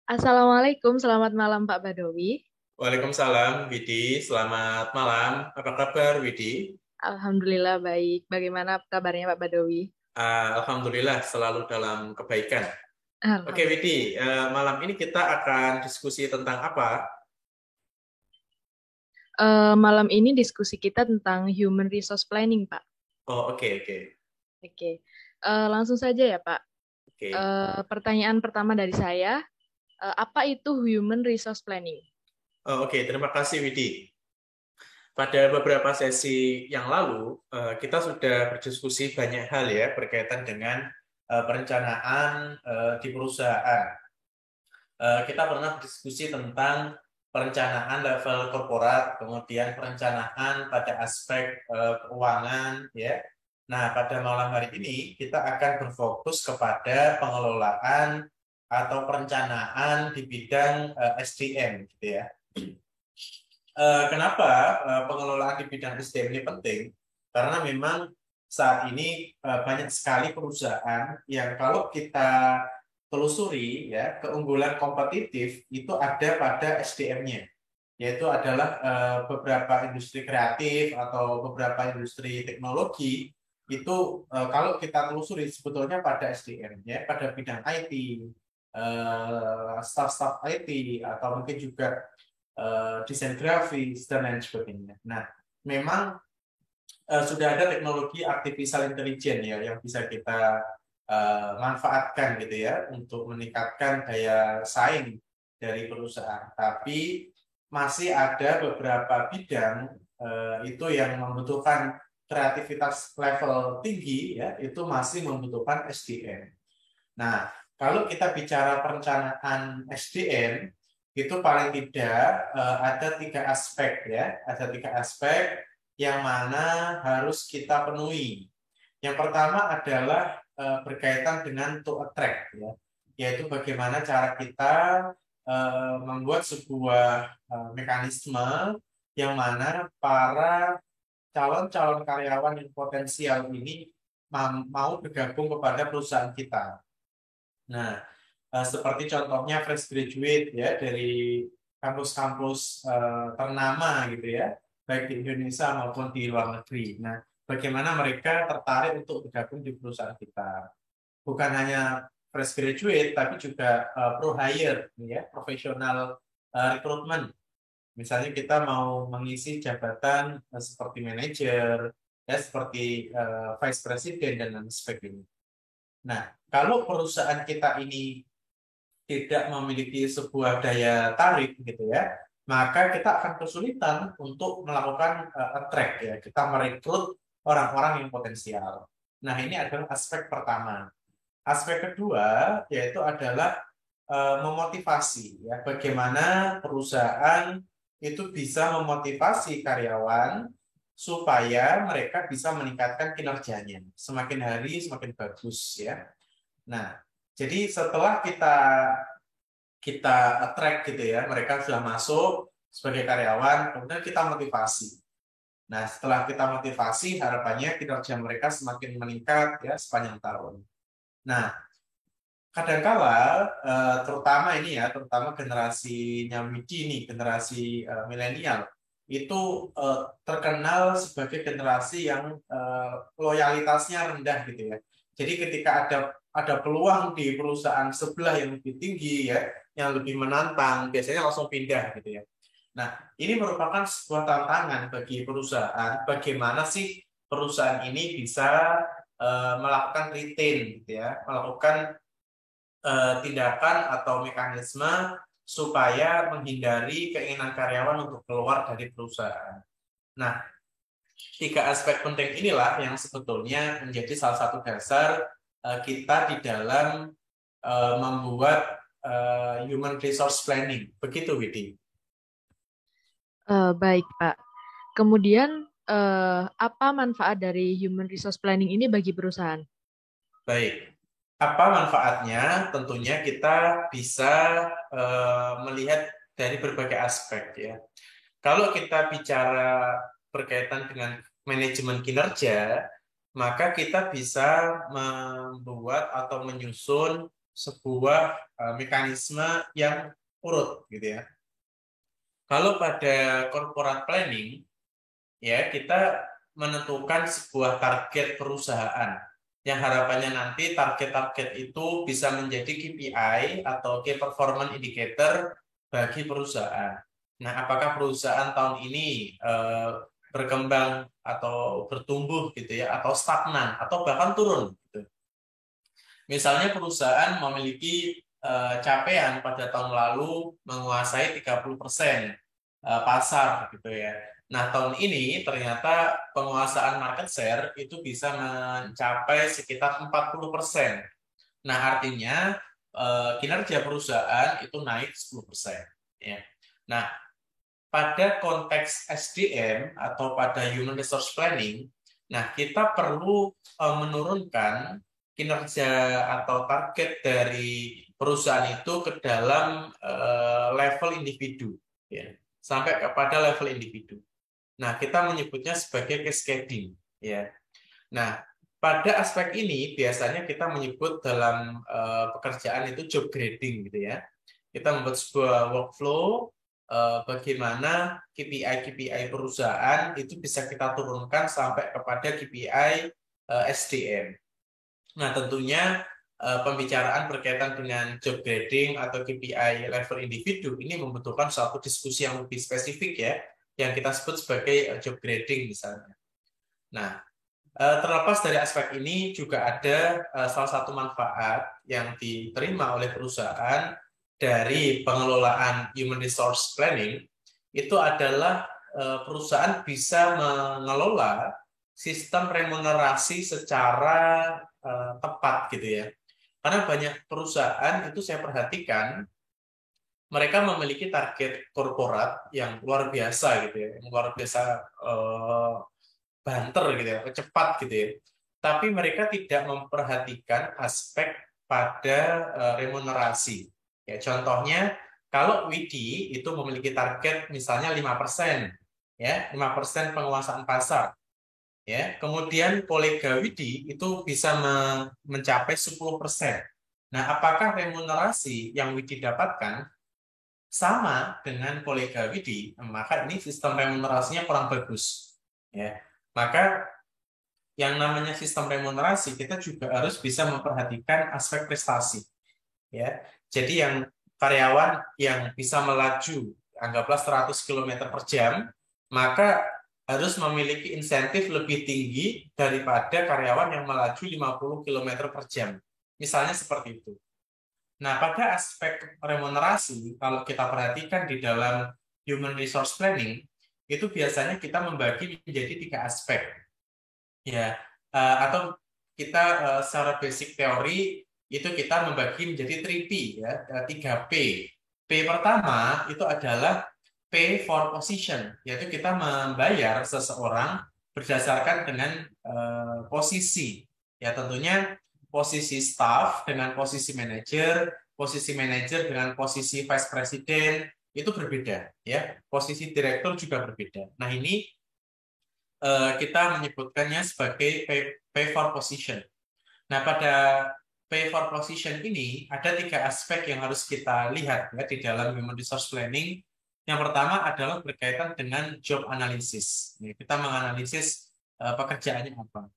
Assalamualaikum, selamat malam Pak Badowi. Waalaikumsalam, Widi. Selamat malam. Apa kabar, Widi? Alhamdulillah baik. Bagaimana kabarnya Pak Badowi? Alhamdulillah selalu dalam kebaikan. Oke, Alhamdulillah. Widi. Malam ini kita akan diskusi tentang apa? Malam ini diskusi kita tentang Human Resource Planning, Pak. Oh, oke, oke. Oke. Langsung saja ya, Pak. Oke. Pertanyaan pertama dari saya, apa itu Human Resource Planning? Oh, oke. Terima kasih, Widi. Pada beberapa sesi yang lalu, kita sudah berdiskusi banyak hal ya berkaitan dengan perencanaan di perusahaan. Kita pernah berdiskusi tentang perencanaan level korporat, kemudian perencanaan pada aspek keuangan, ya. Nah, pada malam hari ini kita akan berfokus kepada pengelolaan atau perencanaan di bidang SDM, gitu ya. Kenapa pengelolaan di bidang SDM ini penting? Karena memang saat ini banyak sekali perusahaan yang kalau kita telusuri ya keunggulan kompetitif itu ada pada SDM-nya, yaitu adalah beberapa industri kreatif atau beberapa industri teknologi itu kalau kita telusuri sebetulnya pada SDM ya pada bidang IT, staff-staff IT atau mungkin juga desain grafis dan lain sebagainya. Nah, memang sudah ada teknologi artificial intelligence ya yang bisa kita manfaatkan gitu ya untuk meningkatkan daya saing dari perusahaan. Tapi masih ada beberapa bidang itu yang membutuhkan kreativitas level tinggi ya, itu masih membutuhkan SDM. Nah, kalau kita bicara perencanaan SDM, itu paling tidak ada tiga aspek ya, ada tiga aspek yang mana harus kita penuhi. Yang pertama adalah berkaitan dengan to attract ya, yaitu bagaimana cara kita membuat sebuah mekanisme yang mana para calon-calon karyawan yang potensial ini mau bergabung kepada perusahaan kita. Nah, seperti contohnya fresh graduate ya dari kampus-kampus ternama gitu ya, baik di Indonesia maupun di luar negeri. Nah, bagaimana mereka tertarik untuk bergabung di perusahaan kita? Bukan hanya fresh graduate, tapi juga pro hire, ya, profesional recruitment. Misalnya kita mau mengisi jabatan seperti manajer, ya, seperti vice president dan lain sebagainya. Nah, kalau perusahaan kita ini tidak memiliki sebuah daya tarik gitu ya, maka kita akan kesulitan untuk melakukan attract ya, kita merekrut orang-orang yang potensial. Nah, ini adalah aspek pertama. Aspek kedua yaitu adalah memotivasi ya, bagaimana perusahaan itu bisa memotivasi karyawan supaya mereka bisa meningkatkan kinerjanya. Semakin hari semakin bagus ya. Nah, jadi setelah kita kita attract gitu ya, mereka sudah masuk sebagai karyawan, kemudian kita motivasi. Nah, setelah kita motivasi, harapannya kinerja mereka semakin meningkat ya sepanjang tahun. Nah, kadangkala terutama ini ya, terutama generasinya Widi ini, generasi milenial, itu terkenal sebagai generasi yang loyalitasnya rendah gitu ya. Jadi ketika ada peluang di perusahaan sebelah yang lebih tinggi ya, yang lebih menantang, biasanya langsung pindah gitu ya. Nah, ini merupakan sebuah tantangan bagi perusahaan. Bagaimana sih perusahaan ini bisa melakukan retain, gitu ya, melakukan tindakan atau mekanisme supaya menghindari keinginan karyawan untuk keluar dari perusahaan. Nah, tiga aspek penting inilah yang sebetulnya menjadi salah satu dasar kita di dalam membuat human resource planning. Begitu, Widi. Baik, Pak. Kemudian, apa manfaat dari Human Resource Planning ini bagi perusahaan? Baik. Apa manfaatnya? Tentunya kita bisa melihat dari berbagai aspek ya. Kalau kita bicara berkaitan dengan manajemen kinerja, maka kita bisa membuat atau menyusun sebuah mekanisme yang urut gitu ya. Kalau pada corporate planning ya kita menentukan sebuah target perusahaan yang harapannya nanti target-target itu bisa menjadi KPI atau Key Performance Indicator bagi perusahaan. Nah, apakah perusahaan tahun ini berkembang atau bertumbuh gitu ya, atau stagnan atau bahkan turun gitu. Misalnya perusahaan memiliki capaian pada tahun lalu menguasai 30% pasar gitu ya. Nah, tahun ini ternyata penguasaan market share itu bisa mencapai sekitar 40%. Nah, artinya kinerja perusahaan itu naik 10%. Ya. Nah, pada konteks SDM atau pada Human Resource Planning, nah kita perlu menurunkan kinerja atau target dari perusahaan itu ke dalam level individu, ya, sampai kepada level individu. Nah, kita menyebutnya sebagai cascading, ya. Nah, pada aspek ini biasanya kita menyebut dalam pekerjaan itu job grading, gitu ya. Kita membuat sebuah workflow bagaimana KPI perusahaan itu bisa kita turunkan sampai kepada KPI SDM. Nah, tentunya pembicaraan berkaitan dengan job grading atau KPI level individu ini membutuhkan suatu diskusi yang lebih spesifik ya, yang kita sebut sebagai job grading misalnya. Nah, terlepas dari aspek ini juga ada salah satu manfaat yang diterima oleh perusahaan dari pengelolaan human resource planning itu adalah perusahaan bisa mengelola sistem remunerasi secara tepat gitu ya. Karena banyak perusahaan itu saya perhatikan mereka memiliki target korporat yang luar biasa gitu ya, yang luar biasa banter gitu ya, cepat gitu ya. Tapi mereka tidak memperhatikan aspek pada remunerasi. Ya, contohnya kalau Widi itu memiliki target misalnya 5%, ya, 5% penguasaan pasar. Ya, kemudian kolega Widi itu bisa mencapai 10%. Nah, apakah remunerasi yang Widi dapatkan sama dengan kolega Widi? Maka ini sistem remunerasinya kurang bagus. Ya, maka yang namanya sistem remunerasi kita juga harus bisa memperhatikan aspek prestasi ya. Jadi yang karyawan yang bisa melaju anggaplah 100 km per jam maka harus memiliki insentif lebih tinggi daripada karyawan yang melaju 50 km per jam. Misalnya seperti itu. Nah, pada aspek remunerasi kalau kita perhatikan di dalam human resource planning itu biasanya kita membagi menjadi 3 aspek. Ya, atau kita secara basic teori itu kita membagi menjadi 3P ya, 3P. P pertama itu adalah pay for position, yaitu kita membayar seseorang berdasarkan dengan posisi. Ya, tentunya posisi staff dengan posisi manajer dengan posisi vice president itu berbeda ya. Posisi direktur juga berbeda. Nah, ini kita menyebutkannya sebagai pay for position. Nah, pada pay for position ini ada 3 aspek yang harus kita lihat ya di dalam human resource planning. Yang pertama adalah berkaitan dengan job analysis. Kita menganalisis pekerjaannya apa.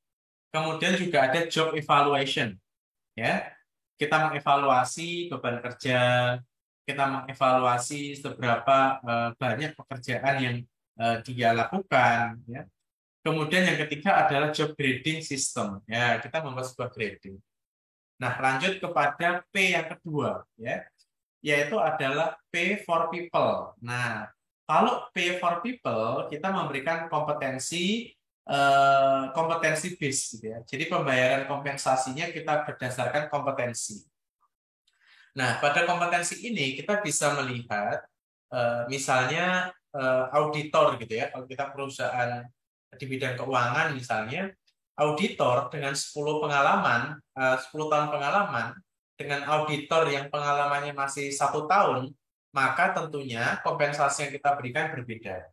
Kemudian juga ada job evaluation. Ya, kita mengevaluasi beban kerja, kita mengevaluasi seberapa banyak pekerjaan yang dia lakukan. Ya. Kemudian yang ketiga adalah job grading system. Ya, kita membuat sebuah grading. Nah, lanjut kepada P yang kedua, ya, yaitu adalah pay for people. Nah, kalau pay for people, kita memberikan kompetensi base, gitu ya. Jadi pembayaran kompensasinya kita berdasarkan kompetensi. Nah, pada kompetensi ini kita bisa melihat, misalnya auditor, gitu ya. Kalau kita perusahaan di bidang keuangan misalnya, auditor dengan 10 pengalaman, 10 tahun pengalaman, dengan auditor yang pengalamannya masih 1 tahun, maka tentunya kompensasi yang kita berikan berbeda.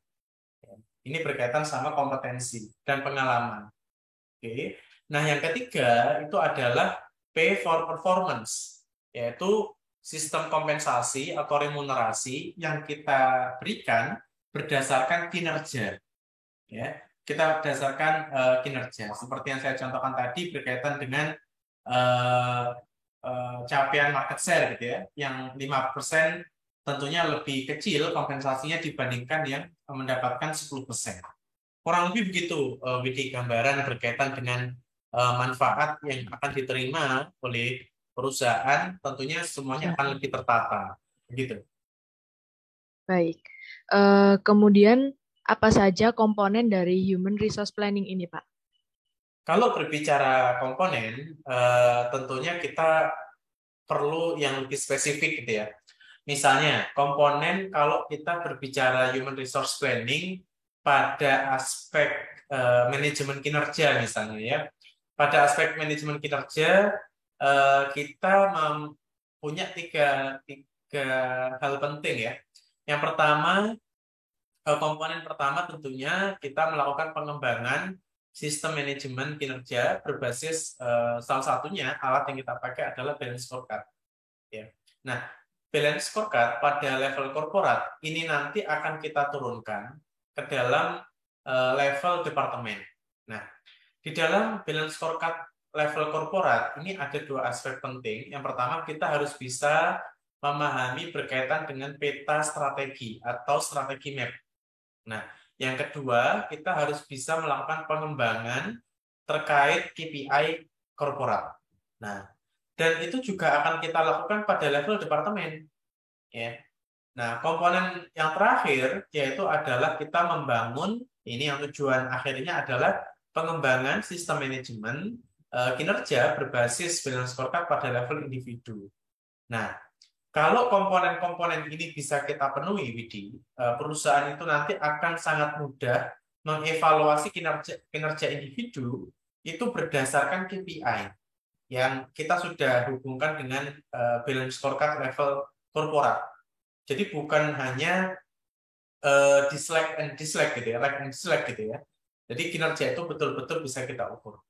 Ini berkaitan sama kompetensi dan pengalaman. Oke. Nah, yang ketiga itu adalah pay for performance. yaitu sistem kompensasi atau remunerasi yang kita berikan berdasarkan kinerja. Ya, kita berdasarkan kinerja. Seperti yang saya contohkan tadi berkaitan dengan capaian market share gitu ya, yang 5% tentunya lebih kecil kompensasinya dibandingkan yang mendapatkan 10%. Kurang lebih begitu, Widi, gambaran berkaitan dengan manfaat yang akan diterima oleh perusahaan, tentunya semuanya akan lebih tertata. Begitu. Baik. Kemudian apa saja komponen dari Human Resource Planning ini, Pak? Kalau berbicara komponen, tentunya kita perlu yang lebih spesifik gitu ya. Misalnya, komponen kalau kita berbicara human resource planning pada aspek manajemen kinerja misalnya ya. Pada aspek manajemen kinerja, kita punya tiga hal penting ya. Yang pertama, komponen pertama tentunya kita melakukan pengembangan sistem manajemen kinerja berbasis salah satunya alat yang kita pakai adalah balance scorecard. Ya. Nah, balance scorecard pada level korporat ini nanti akan kita turunkan ke dalam level departemen. Nah, di dalam balance scorecard level korporat ini ada dua aspek penting. Yang pertama, kita harus bisa memahami berkaitan dengan peta strategi atau strategi map. Nah, yang kedua, kita harus bisa melakukan pengembangan terkait KPI korporat. Nah, dan itu juga akan kita lakukan pada level departemen. Ya. Nah, komponen yang terakhir yaitu adalah kita membangun, ini yang tujuan akhirnya adalah pengembangan sistem manajemen kinerja berbasis balance scorecard pada level individu. Nah, kalau komponen-komponen ini bisa kita penuhi, Widi, perusahaan itu nanti akan sangat mudah mengevaluasi kinerja individu itu berdasarkan KPI yang kita sudah hubungkan dengan balance scorecard level korporat. Jadi bukan hanya dislike and dislike gitu ya, like and dislike gitu ya. Jadi kinerja itu betul-betul bisa kita ukur.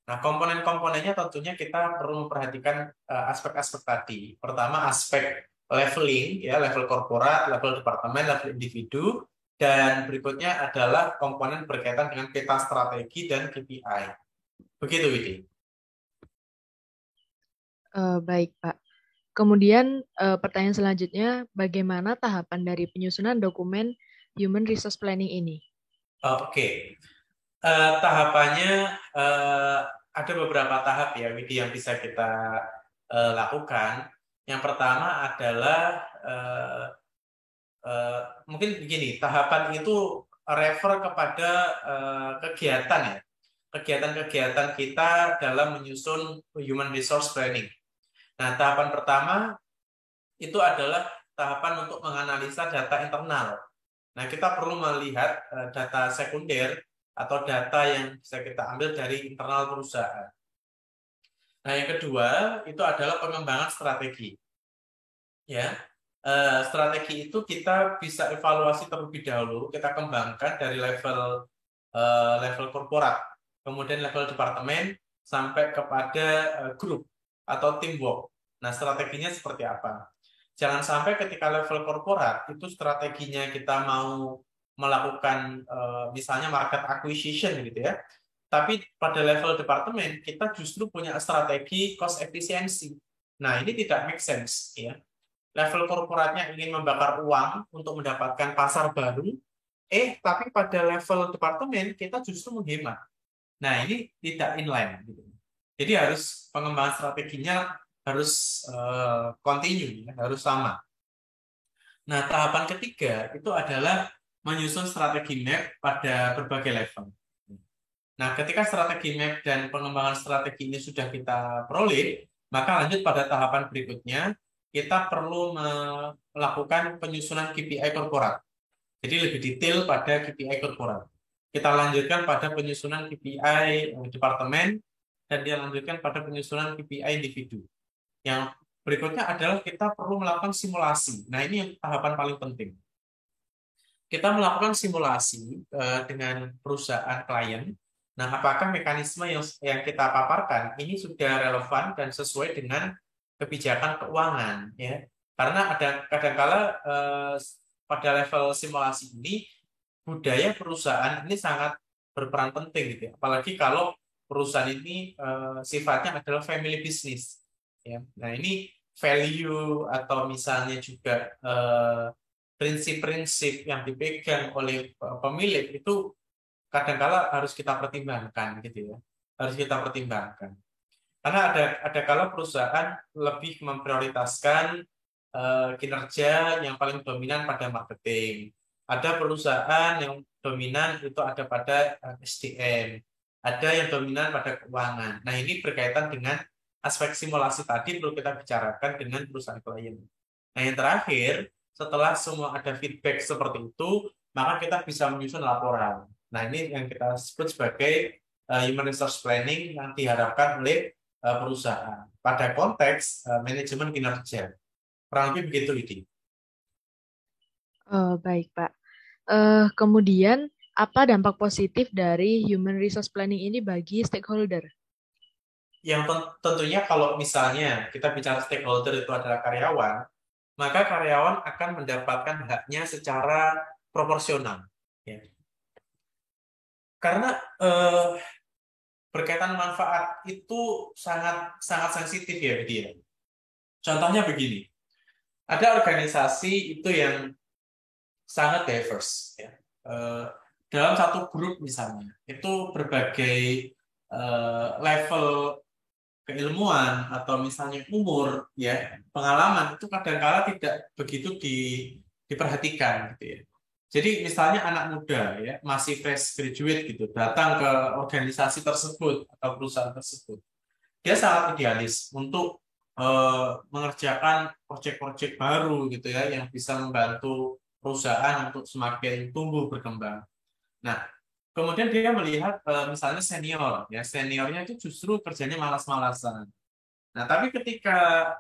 Nah, komponen-komponennya tentunya kita perlu memperhatikan aspek-aspek tadi. Pertama, aspek leveling, ya, level korporat, level departemen, level individu, dan berikutnya adalah komponen berkaitan dengan peta strategi dan KPI. Begitu, Widi. Baik, Pak. Kemudian pertanyaan selanjutnya, bagaimana tahapan dari penyusunan dokumen Human Resource Planning ini? Oke. Tahapannya ada beberapa tahap ya, Widi, yang bisa kita lakukan. Yang pertama adalah mungkin begini, tahapan itu refer kepada kegiatan ya, kegiatan-kegiatan kita dalam menyusun human resource planning. Nah, tahapan pertama itu adalah tahapan untuk menganalisa data internal. Nah, kita perlu melihat data sekunder atau data yang bisa kita ambil dari internal perusahaan. Nah, yang kedua itu adalah pengembangan strategi. Ya, strategi itu kita bisa evaluasi terlebih dahulu, kita kembangkan dari level level korporat, kemudian level departemen sampai kepada grup atau teamwork. Nah, strateginya seperti apa? Jangan sampai ketika level korporat itu strateginya kita mau melakukan misalnya market acquisition gitu ya. Tapi pada level departemen kita justru punya strategi cost efficiency. Nah, ini tidak make sense ya. Level korporatnya ingin membakar uang untuk mendapatkan pasar baru, tapi pada level departemen kita justru menghemat. Nah, ini tidak inline gitu. Jadi harus pengembangan strateginya harus continue, ya, harus sama. Nah, tahapan ketiga itu adalah menyusun strategi map pada berbagai level. Nah, ketika strategi map dan pengembangan strategi ini sudah kita peroleh, maka lanjut pada tahapan berikutnya, kita perlu melakukan penyusunan KPI korporat. Jadi lebih detail pada KPI korporat. Kita lanjutkan pada penyusunan KPI departemen, dan dia lanjutkan pada penyusunan KPI individu. Yang berikutnya adalah kita perlu melakukan simulasi. Nah, ini yang tahapan paling penting. Kita melakukan simulasi dengan perusahaan klien. Nah, apakah mekanisme yang kita paparkan ini sudah relevan dan sesuai dengan kebijakan keuangan ya. Karena ada kadangkala pada level simulasi ini budaya perusahaan ini sangat berperan penting gitu ya. Apalagi kalau perusahaan ini sifatnya adalah family business ya. Nah, ini value atau misalnya juga prinsip-prinsip yang dipegang oleh pemilik itu kadangkala harus kita pertimbangkan gitu ya. Harus kita pertimbangkan. Karena ada kala perusahaan lebih memprioritaskan kinerja yang paling dominan pada marketing. Ada perusahaan yang dominan itu ada pada SDM. Ada yang dominan pada keuangan. Nah, ini berkaitan dengan aspek simulasi tadi perlu kita bicarakan dengan perusahaan klien. Nah, yang terakhir, setelah semua ada feedback seperti itu, maka kita bisa menyusun laporan. Nah, ini yang kita sebut sebagai human resource planning yang diharapkan oleh perusahaan pada konteks manajemen kinerja. Kurang lebih begitu, Lidi. Baik, Pak. Kemudian, apa dampak positif dari human resource planning ini bagi stakeholder? Yang tentunya kalau misalnya kita bicara stakeholder itu adalah karyawan, maka karyawan akan mendapatkan haknya secara proporsional. Ya. Karena berkaitan manfaat itu sangat sangat sensitif ya, dia. Contohnya begini, ada organisasi itu yang sangat diverse ya. Dalam satu grup misalnya itu berbagai level keilmuan atau misalnya umur ya, pengalaman itu kadang-kala tidak begitu diperhatikan gitu ya. Jadi misalnya anak muda ya masih fresh graduate gitu datang ke organisasi tersebut atau perusahaan tersebut, dia sangat idealis untuk mengerjakan proyek-proyek baru gitu ya yang bisa membantu perusahaan untuk semakin tumbuh berkembang. Nah, kemudian dia melihat misalnya senior ya, seniornya itu justru kerjanya malas-malasan. Nah, tapi ketika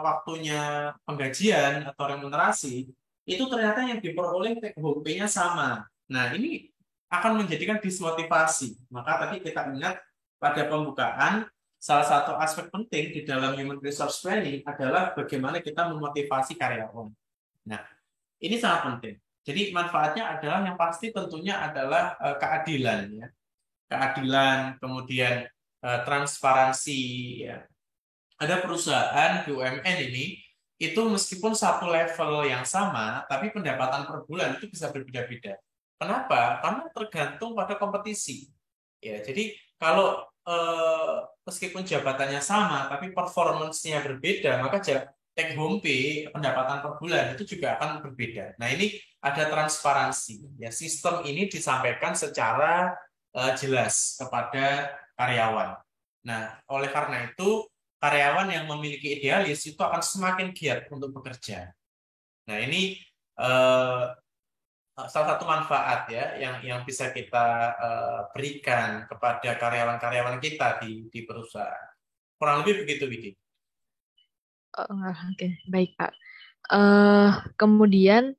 waktunya penggajian atau remunerasi itu ternyata yang diperoleh take home pay-nya sama. Nah, ini akan menjadikan dismotivasi. Maka tadi kita ingat pada pembukaan salah satu aspek penting di dalam human resource planning adalah bagaimana kita memotivasi karyawan. Nah, ini sangat penting. Jadi manfaatnya adalah yang pasti tentunya adalah keadilan ya. Keadilan, kemudian transparansi ya. Ada perusahaan BUMN ini itu meskipun satu level yang sama, tapi pendapatan per bulan itu bisa berbeda-beda. Kenapa? Karena tergantung pada kompetisi. Ya, jadi kalau meskipun jabatannya sama, tapi performance-nya berbeda, maka take home pay pendapatan per bulan itu juga akan berbeda. Nah, ini ada transparansi. Ya, sistem ini disampaikan secara jelas kepada karyawan. Nah, oleh karena itu karyawan yang memiliki idealis itu akan semakin giat untuk bekerja. Nah, ini salah satu manfaat ya yang bisa kita berikan kepada karyawan-karyawan kita di perusahaan. Kurang lebih begitu, Widi. Oke, baik, Pak. Kemudian,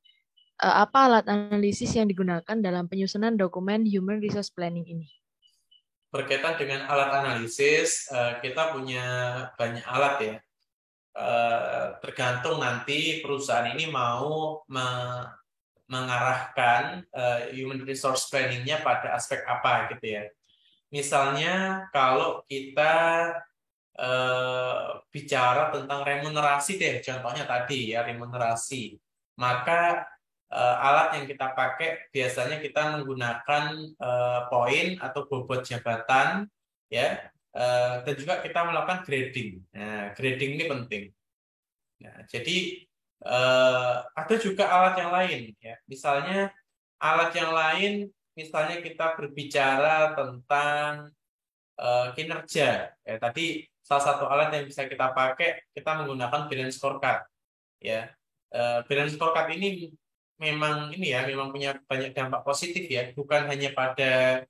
apa alat analisis yang digunakan dalam penyusunan dokumen human resource planning ini? Berkaitan dengan alat analisis, kita punya banyak alat ya. Tergantung nanti perusahaan ini mau mengarahkan human resource planning-nya pada aspek apa gitu ya. Misalnya kalau kita bicara tentang remunerasi deh, contohnya tadi ya remunerasi, maka alat yang kita pakai biasanya kita menggunakan poin atau bobot jabatan ya, dan juga kita melakukan grading. Nah, grading ini penting. Nah, jadi ada juga alat yang lain ya, misalnya alat yang lain, misalnya kita berbicara tentang kinerja. Ya, tadi salah satu alat yang bisa kita pakai, kita menggunakan balance scorecard. Ya, balance scorecard ini memang ini ya, memang punya banyak dampak positif ya, bukan hanya pada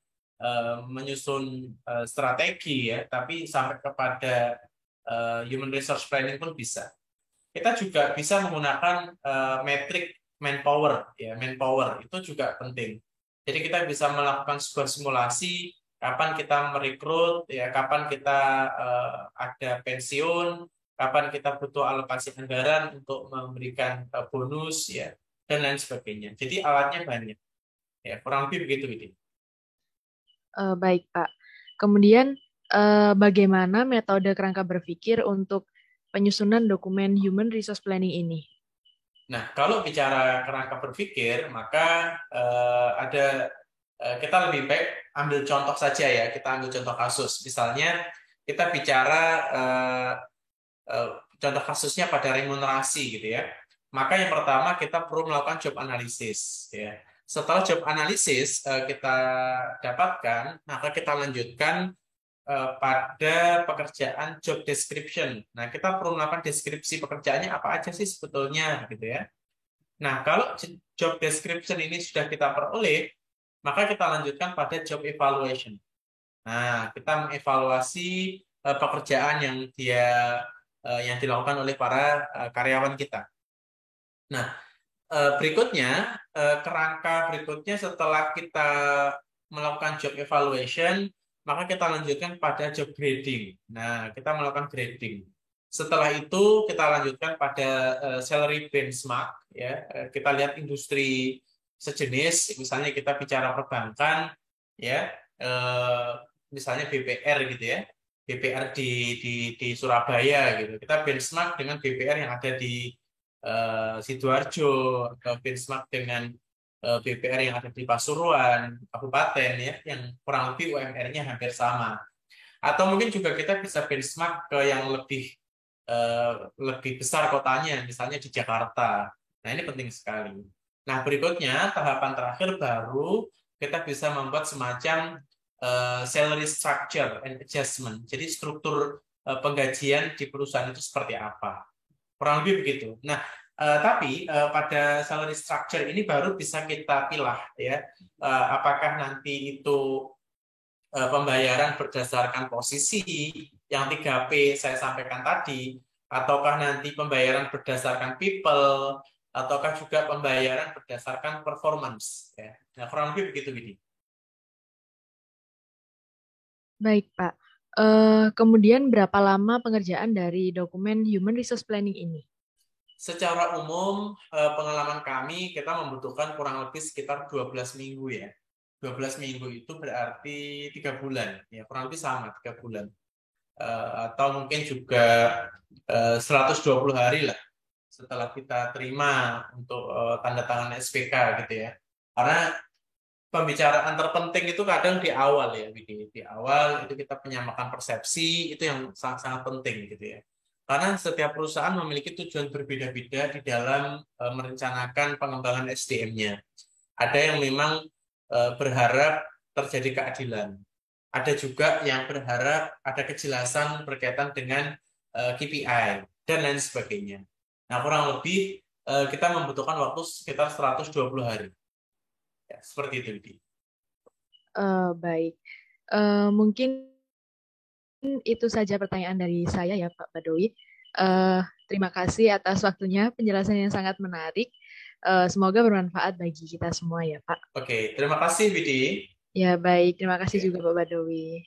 menyusun strategi ya, tapi sampai kepada human resource planning pun bisa. Kita juga bisa menggunakan metrik manpower ya, manpower itu juga penting. Jadi kita bisa melakukan sebuah simulasi kapan kita merekrut ya, kapan kita ada pensiun, kapan kita butuh alokasi anggaran untuk memberikan bonus ya dan lain sebagainya. Jadi alatnya banyak. Ya, kurang lebih begitu ini. Baik, Pak. Kemudian, bagaimana metode kerangka berpikir untuk penyusunan dokumen Human Resource Planning ini? Nah, kalau bicara kerangka berpikir, maka kita lebih baik ambil contoh saja ya. Kita ambil contoh kasus. Misalnya kita bicara eh, contoh kasusnya pada remunerasi gitu ya. Maka yang pertama kita perlu melakukan job analysis ya. Setelah job analysis kita dapatkan, maka kita lanjutkan pada pekerjaan job description. Nah, kita perlu melakukan deskripsi pekerjaannya apa aja sih sebetulnya gitu ya. Nah, kalau job description ini sudah kita peroleh, maka kita lanjutkan pada job evaluation. Nah, kita mengevaluasi pekerjaan yang dilakukan oleh para karyawan kita. Nah, berikutnya kerangka berikutnya setelah kita melakukan job evaluation, maka kita lanjutkan pada job grading. Nah, kita melakukan grading. Setelah itu kita lanjutkan pada salary benchmark ya. Kita lihat industri sejenis, misalnya kita bicara perbankan ya, misalnya BPR gitu ya. BPR di Surabaya gitu. Kita benchmark dengan BPR yang ada di Sidoarjo atau benchmark dengan BPR yang ada di Pasuruan, kabupaten ya, yang kurang lebih UMR-nya hampir sama. Atau mungkin juga kita bisa benchmark ke yang lebih besar kotanya, misalnya di Jakarta. Nah, ini penting sekali. Nah, berikutnya tahapan terakhir baru kita bisa membuat semacam salary structure and adjustment. Jadi struktur penggajian di perusahaan itu seperti apa. Kurang lebih begitu. Nah, tapi pada salary structure ini baru bisa kita pilah ya, apakah nanti itu pembayaran berdasarkan posisi yang 3P saya sampaikan tadi, ataukah nanti pembayaran berdasarkan people, ataukah juga pembayaran berdasarkan performance. Ya. Nah, kurang lebih begitu, Widi. Baik, Pak. Kemudian berapa lama pengerjaan dari dokumen Human Resource Planning ini? Secara umum, pengalaman kami, kita membutuhkan kurang lebih sekitar 12 minggu ya. 12 minggu itu berarti 3 bulan. Ya, kurang lebih sama, 3 bulan. Atau mungkin juga 120 hari lah setelah kita terima untuk tanda tangan SPK gitu ya. Karena pembicaraan terpenting itu kadang di awal ya, Widi. Di awal itu kita menyamakan persepsi, itu yang sangat-sangat penting gitu ya. Karena setiap perusahaan memiliki tujuan berbeda-beda di dalam merencanakan pengembangan SDM-nya. Ada yang memang berharap terjadi keadilan. Ada juga yang berharap ada kejelasan berkaitan dengan KPI dan lain sebagainya. Nah, kurang lebih kita membutuhkan waktu sekitar 120 hari. Ya, seperti itu, Widi. Baik. Mungkin itu saja pertanyaan dari saya ya, Pak Badowi. Terima kasih atas waktunya, penjelasan yang sangat menarik. Semoga bermanfaat bagi kita semua ya, Pak. Oke, terima kasih, Widi. Ya, baik. Terima kasih Oke. juga, Pak Badowi.